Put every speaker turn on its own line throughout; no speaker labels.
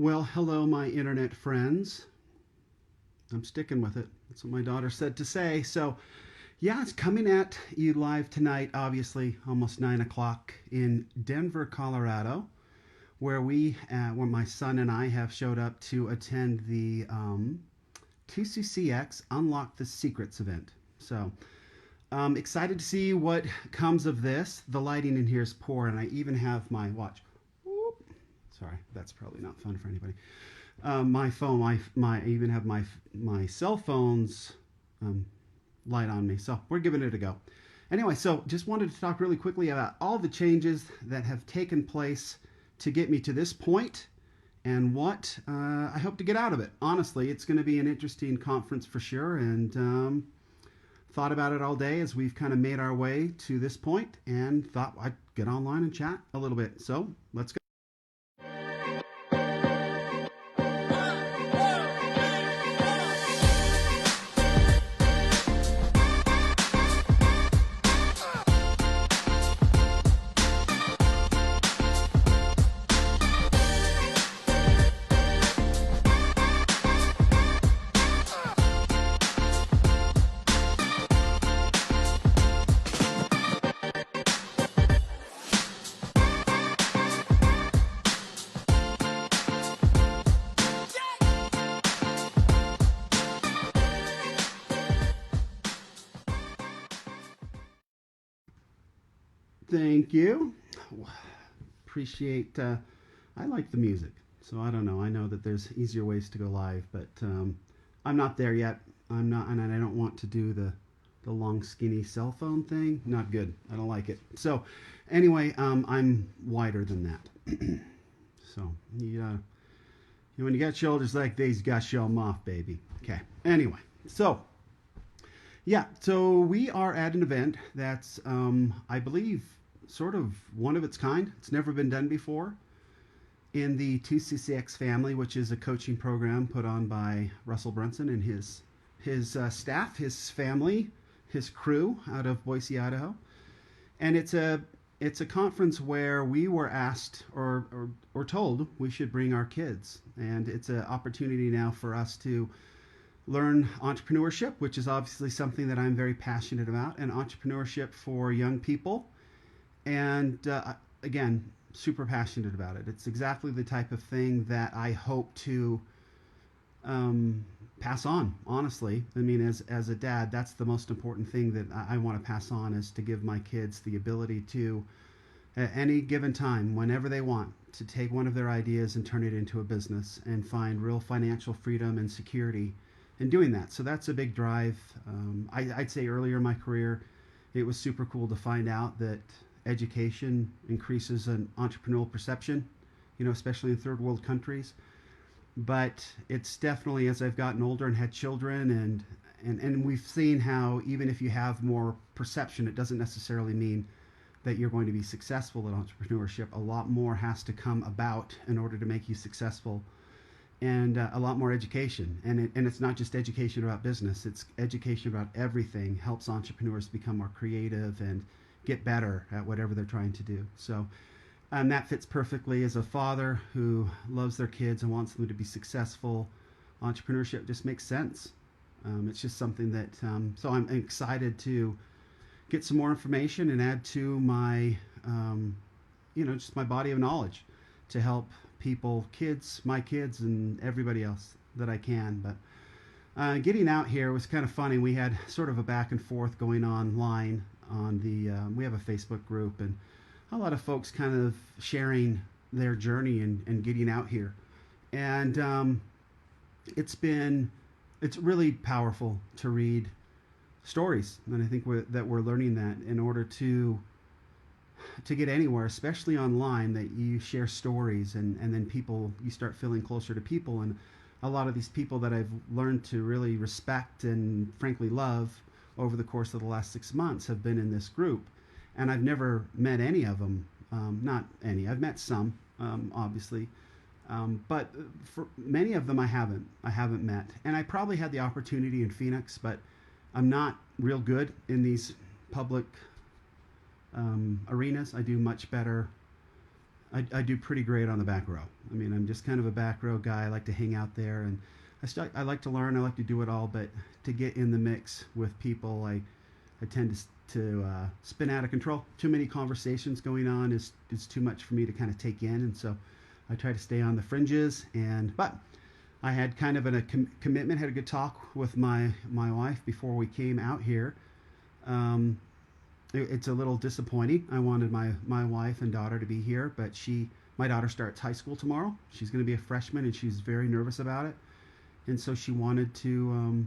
Well, hello, my internet friends. I'm sticking with it. That's what my daughter said to say. So, yeah, it's coming at you live tonight, obviously, almost 9 o'clock in Denver, Colorado, where my son and I have showed up to attend the TCCX Unlock the Secrets event. So, excited to see what comes of this. The lighting in here is poor, and I even have my watch. Whoop. Sorry, that's probably not fun for anybody. My phone, I even have my cell phone's um, light on me. So we're giving it a go. Anyway, so just wanted to talk really quickly about all the changes that have taken place to get me to this point and what I hope to get out of it. Honestly, it's going to be an interesting conference for sure, and thought about it all day as we've kind of made our way to this point, and thought I'd get online and chat a little bit. So let's go. Thank you. Appreciate. I like the music, so I don't know. I know that there's easier ways to go live, but I'm not there yet. I'm not, and I don't want to do the long skinny cell phone thing. Not good. I don't like it. So anyway, I'm wider than that. So when you got shoulders like these, you got to show them off, baby. Okay. Anyway, so yeah, so we are at an event that's, I believe, sort of one of its kind. It's never been done before in the 2CCX family, which is a coaching program put on by Russell Brunson and his staff, his family, his crew out of Boise, Idaho. And it's a conference where we were asked or told we should bring our kids, and it's an opportunity now for us to learn entrepreneurship, which is obviously something that I'm very passionate about, and entrepreneurship for young people. And again, super passionate about it. It's exactly the type of thing that I hope to pass on. Honestly, I mean, as a dad, that's the most important thing that I want to pass on, is to give my kids the ability to, at any given time, whenever they want, to take one of their ideas and turn it into a business and find real financial freedom and security in doing that. So that's a big drive. I'd say earlier in my career, it was super cool to find out that education increases an entrepreneurial perception, especially in third world countries. But it's definitely, as I've gotten older and had children, and we've seen how even if you have more perception, it doesn't necessarily mean that you're going to be successful in entrepreneurship. A lot more has to come about in order to make you successful, and a lot more education. And it's not just education about business, it's education about everything. Helps entrepreneurs become more creative and get better at whatever they're trying to do. So that fits perfectly. As a father who loves their kids and wants them to be successful, entrepreneurship just makes sense. It's just something that, so I'm excited to get some more information and add to my, just my body of knowledge to help people, my kids, and everybody else that I can. But getting out here was kind of funny. We had sort of a back and forth going online on we have a Facebook group, and a lot of folks kind of sharing their journey and getting out here. And it's really powerful to read stories. And I think we're learning that in order to get anywhere, especially online, that you share stories, and then you start feeling closer to people. And a lot of these people that I've learned to really respect and frankly love over the course of the last 6 months have been in this group. And I've never met any of them. Not any. I've met some, obviously. But for many of them I haven't met. And I probably had the opportunity in Phoenix, but I'm not real good in these public arenas. I do much better. I do pretty great on the back row. I mean, I'm just kind of a back row guy. I like to hang out there, and I like to learn. I like to do it all, but to get in the mix with people, I tend to spin out of control. Too many conversations going on is too much for me to kind of take in, and so I try to stay on the fringes. But I had kind of a commitment. Had a good talk with my wife before we came out here. Um, it's a little disappointing. I wanted my wife and daughter to be here, but my daughter starts high school tomorrow. She's going to be a freshman, and she's very nervous about it. And so she wanted to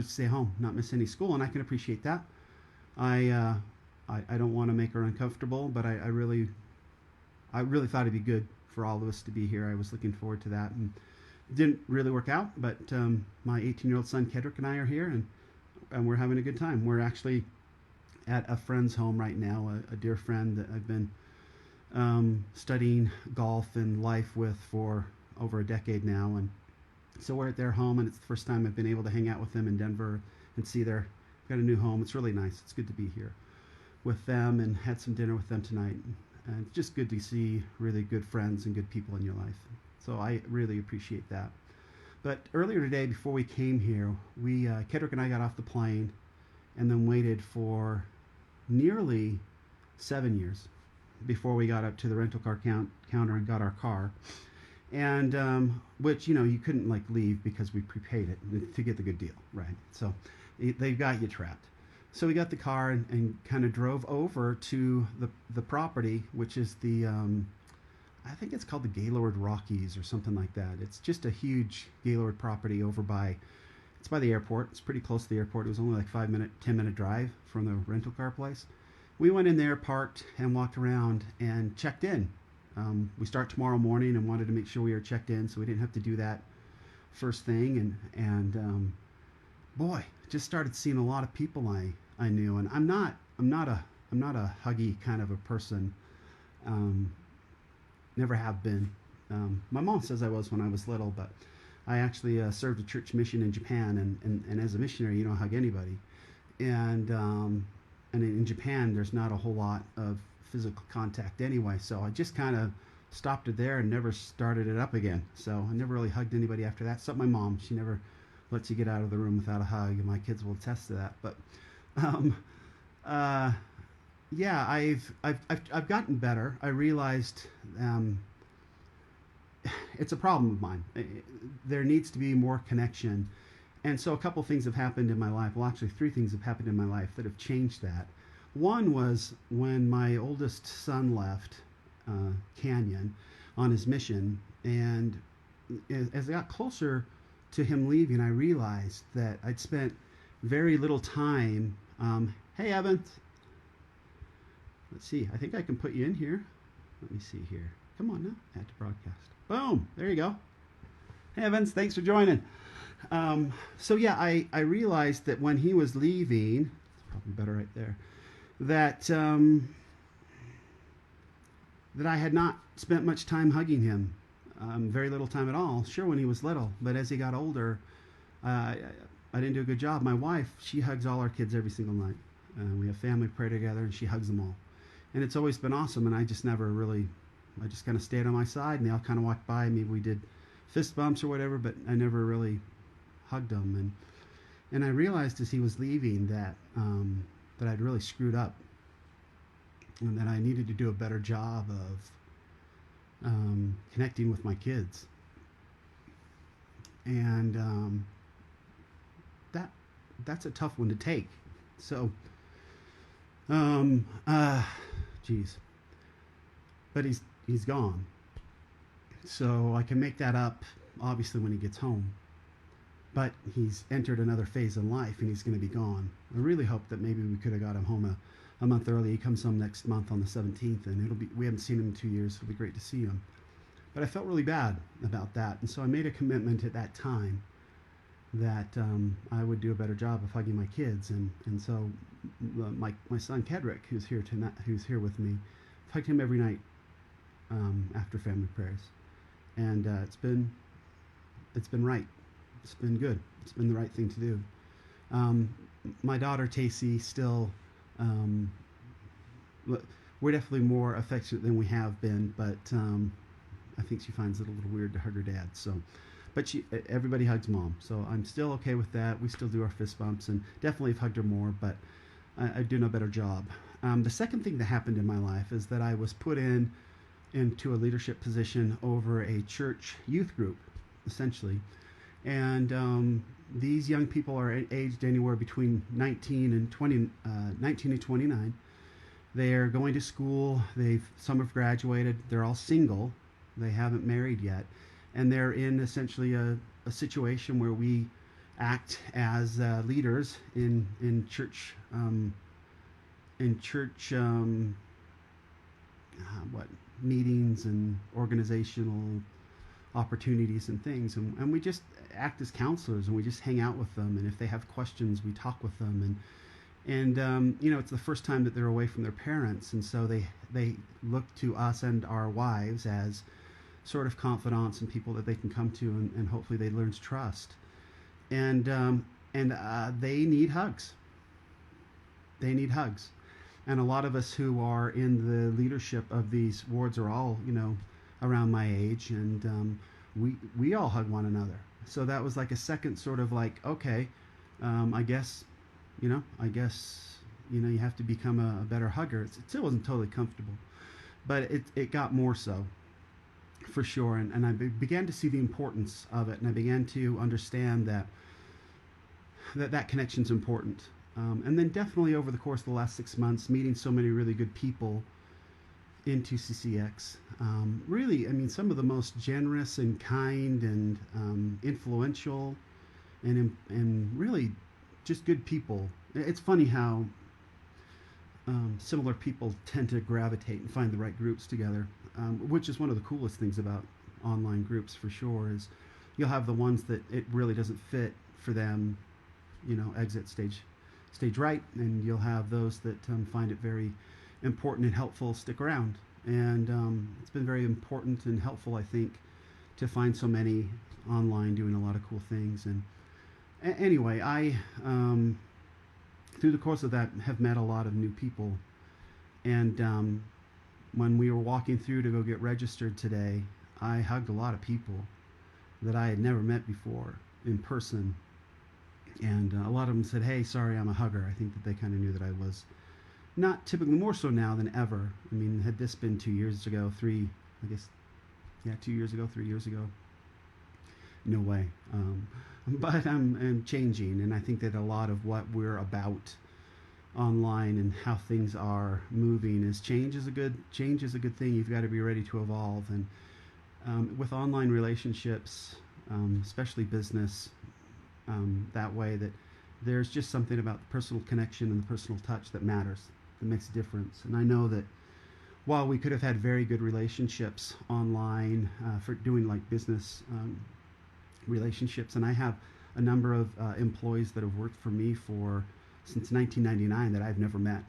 stay home, not miss any school, and I can appreciate that. I I don't want to make her uncomfortable, but I really thought it'd be good for all of us to be here. I was looking forward to that, and it didn't really work out. But my 18-year-old son Kedrick and I are here, and we're having a good time. We're actually at a friend's home right now, a dear friend that I've been studying golf and life with for over a decade now, and so we're at their home, and it's the first time I've been able to hang out with them in Denver and see their got a new home. It's really nice. It's good to be here with them, and had some dinner with them tonight. And it's just good to see really good friends and good people in your life. So I really appreciate that. But earlier today, before we came here, Kedrick and I got off the plane, and then waited for nearly 7 years before we got up to the rental car counter and got our car. And which, you couldn't like leave because we prepaid it to get the good deal, right? So they got you trapped. So we got the car and kind of drove over to the property, which is I think it's called the Gaylord Rockies or something like that. It's just a huge Gaylord property it's by the airport. It's pretty close to the airport. It was only like 10-minute drive from the rental car place. We went in there, parked, and walked around and checked in. We start tomorrow morning and wanted to make sure we were checked in, so we didn't have to do that first thing. And boy, just started seeing a lot of people I knew, and I'm not a huggy kind of a person. Never have been. My mom says I was when I was little, but I actually served a church mission in Japan, and as a missionary, you don't hug anybody. And in Japan, there's not a whole lot of physical contact anyway, so I just kind of stopped it there and never started it up again. So I never really hugged anybody after that, except my mom. She never lets you get out of the room without a hug, and my kids will attest to that. But yeah, I've gotten better. I realized it's a problem of mine. There needs to be more connection. And so a couple things have happened in my life. Well, actually, three things have happened in my life that have changed that. One was when my oldest son left Canyon on his mission, and as I got closer to him leaving, I realized that I'd spent very little time. Hey, Evans. Let's see. I think I can put you in here. Let me see here. Come on now. Add to broadcast. Boom. There you go. Hey, Evans. Thanks for joining. So yeah, I realized that when he was leaving, it's probably better right there, that that I had not spent much time hugging him, very little time at all. Sure, when he was little, but as he got older, I didn't do a good job. My wife, she hugs all our kids every single night. We have family prayer together, and she hugs them all, and it's always been awesome. And I just never really, I just kind of stayed on my side, and they all kind of walked by me. We did fist bumps or whatever, but I never really hugged him. And I realized as he was leaving that that I'd really screwed up, and that I needed to do a better job of connecting with my kids. And that's a tough one to take. So, geez, but he's gone. So I can make that up obviously when he gets home. But he's entered another phase in life, and he's going to be gone. I really hope that maybe we could have got him home a month early. He comes home next month on the 17th, and we haven't seen him in 2 years. It'll be great to see him. But I felt really bad about that, and so I made a commitment at that time that I would do a better job of hugging my kids. And so my son Kedrick, who's here with me, I've hugged him every night after family prayers, and it's been right. It's been good. It's been the right thing to do. My daughter Tacey still, we're definitely more affectionate than we have been, but I think she finds it a little weird to hug her dad. So, but everybody hugs mom. So I'm still okay with that. We still do our fist bumps, and definitely have hugged her more, but I do no better job. The second thing that happened in my life is that I was put into a leadership position over a church youth group, essentially. And these young people are aged anywhere between 19 and 29. They're going to school. Some have graduated. They're all single. They haven't married yet, and they're in essentially a situation where we act as leaders in church what meetings and organizational opportunities and things, and we just act as counselors, and we just hang out with them, and if they have questions we talk with them, and it's the first time that they're away from their parents, and so they look to us and our wives as sort of confidants and people that they can come to, and hopefully they learn to trust, and they need hugs. They need hugs. And a lot of us who are in the leadership of these wards are all, around my age, and we all hug one another. So that was like a second sort of like, okay, I guess you have to become a better hugger. It still wasn't totally comfortable, but it got more so, for sure. And I began to see the importance of it, and I began to understand that connection's important. And then definitely over the course of the last 6 months, meeting so many really good people into CCX. Really, I mean, some of the most generous and kind and influential and really just good people. It's funny how similar people tend to gravitate and find the right groups together, which is one of the coolest things about online groups, for sure, is you'll have the ones that it really doesn't fit for them, exit stage right, and you'll have those that find it very important and helpful, stick around. And it's been very important and helpful, I think, to find so many online doing a lot of cool things. And anyway, I through the course of that have met a lot of new people. And when we were walking through to go get registered today, I hugged a lot of people that I had never met before in person. And a lot of them said, "Hey, sorry, I'm a hugger." I think that they kind of knew that I was not, typically more so now than ever. I mean, had this been 2 years ago, 3 years ago, 3 years ago, no way. But I'm changing, and I think that a lot of what we're about online and how things are moving is change is a good thing. You've got to be ready to evolve. And with online relationships, especially business, that way, that there's just something about the personal connection and the personal touch that matters, that makes a difference. And I know that while we could have had very good relationships online for doing like business relationships, and I have a number of employees that have worked for me since 1999 that I've never met,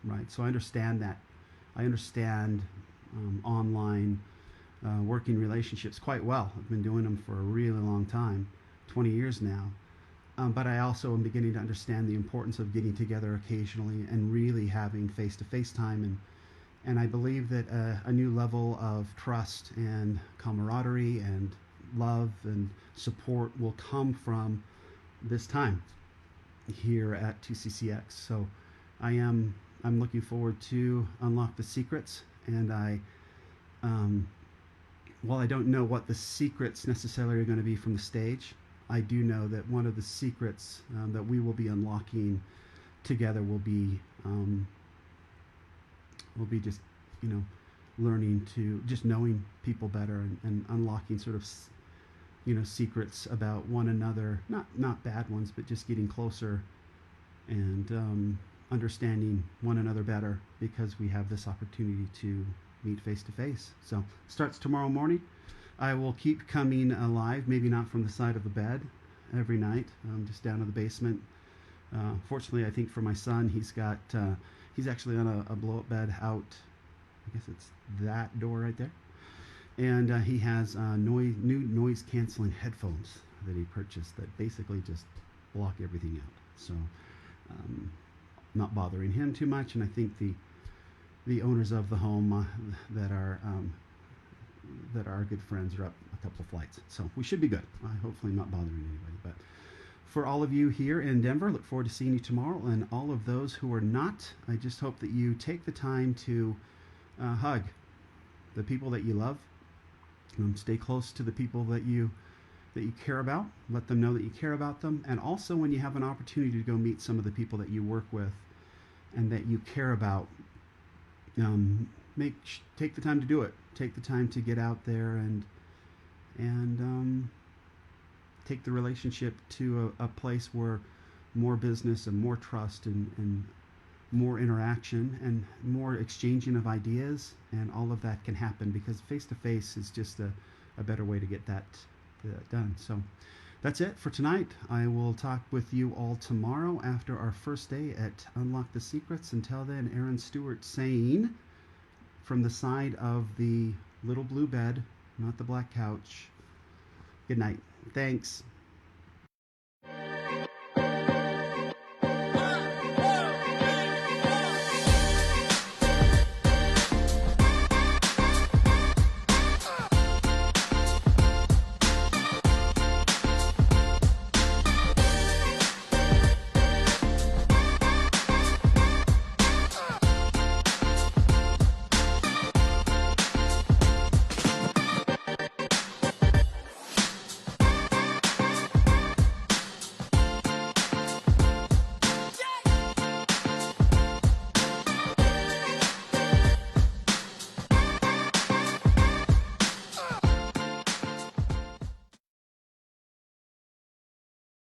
right? So I understand that. I understand online working relationships quite well. I've been doing them for a really long time, 20 years now. But I also am beginning to understand the importance of getting together occasionally and really having face-to-face time. And I believe that a new level of trust and camaraderie and love and support will come from this time here at 2CCX. So I'm looking forward to Unlock the Secrets. And while I don't know what the secrets necessarily are going to be from the stage, I do know that one of the secrets that we will be unlocking together will be just, learning to just knowing people better and unlocking sort of, secrets about one another, not bad ones, but just getting closer and understanding one another better, because we have this opportunity to meet face to face. So starts tomorrow morning. I will keep coming alive, maybe not from the side of the bed every night, just down to the basement. Fortunately, I think for my son, he's actually on a blow-up bed out. I guess it's that door right there. And he has new noise-canceling headphones that he purchased that basically just block everything out. So not bothering him too much. And I think the owners of the home that are that are good friends are up a couple of flights. So we should be good. Hopefully not bothering anybody. But for all of you here in Denver, look forward to seeing you tomorrow. And all of those who are not, I just hope that you take the time to hug the people that you love. Stay close to the people that you care about. Let them know that you care about them. And also, when you have an opportunity to go meet some of the people that you work with and that you care about, take the time to do it. Take the time to get out there and take the relationship to a place where more business and more trust and more interaction and more exchanging of ideas and all of that can happen, because face to face is just a better way to get that done. So that's it for tonight. I will talk with you all tomorrow after our first day at Unlock the Secrets. Until then, Aaron Stewart saying, from the side of the little blue bed, not the black couch, good night. Thanks.